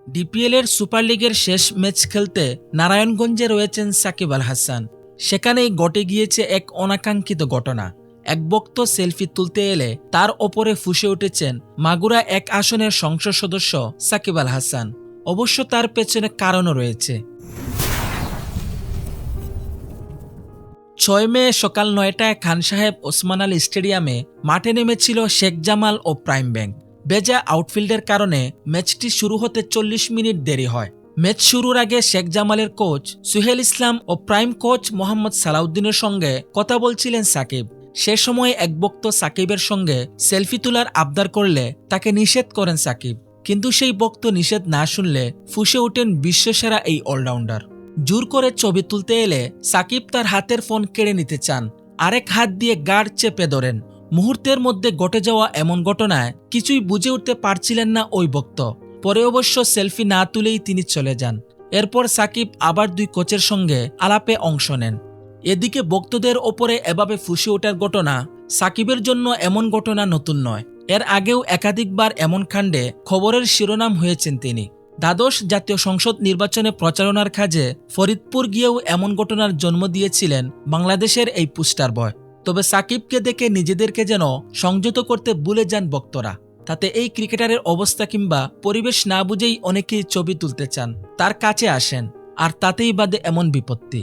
DPL এর super লিগের শেষ ম্যাচ খেলতে নারায়ণগঞ্জে রয়েছেন সাকিব আল হাসান। সেখানেই ঘটে গিয়েছে এক অনাকাঙ্ক্ষিত ঘটনা। এক ভক্ত সেলফি তুলতে এলে তার ওপরে ফুঁসে উঠেছেন মাগুরা 1 আসনের সংসদ সদস্য সাকিব আল হাসান। অবশ্য তার পেছনে কারণও রয়েছে। 6 মে সকাল 9টায় খান সাহেব ওসমান আলী স্টেডিয়ামে মাঠে নেমেছিল শেখ জামাল ও প্রাইম ব্যাংক। বেজা আউটফিল্ডের কারণে ম্যাচটি শুরু হতে 40 মিনিট দেরি হয়। ম্যাচ শুরুর আগে শেখ জামালের কোচ সুহেল ইসলাম ও প্রাইম কোচ মোহাম্মদ সালাউদ্দিনের সঙ্গে কথা বলছিলেন সাকিব। সে সময় এক ভক্ত সাকিবের সঙ্গে সেলফি তোলার আবদার করলে তাকে নিষেধ করেন সাকিব। কিন্তু সেই ভক্ত নিষেধ না শুনলে ফুঁসে ওঠেন বিশ্বসেরা এই অলরাউন্ডার। জোর করে ছবি তুলতে এলে সাকিব তার হাতের ফোন কেড়ে নিতে চান, আরেক হাত দিয়ে গাড় চেপে ধরেন। মুহূর্তের মধ্যে ঘটে যাওয়া এমন ঘটনায় কিছুই বুঝে উঠতে পারছিলেন না ওই ভক্ত। পরে অবশ্য সেলফি না তুলেই তিনি চলে যান। এরপর সাকিব আবার 2 কোচের সঙ্গে আলাপে অংশ নেন। এদিকে ভক্তদের ওপরে এভাবে ফুঁসে ওঠার ঘটনা সাকিবের জন্য এমন ঘটনা নতুন নয়। এর আগেও একাধিকবার এমন কাণ্ডে খবরের শিরোনাম হয়েছেন তিনি। দ্বাদশ জাতীয় সংসদ নির্বাচনে প্রচারণার কাজে ফরিদপুর গিয়েও এমন ঘটনার জন্ম দিয়েছিলেন বাংলাদেশের এই পোস্টার বয়। তবে সাকিবকে দেখে নিজেদেরকে যেন সংযত করতে ভুলে যান ভক্তরা। তাতে এই ক্রিকেটারের অবস্থা কিংবা পরিবেশ না বুঝেই অনেকেই ছবি তুলতে চান, তার কাছে আসেন, আর তাতেই বাদে এমন বিপত্তি।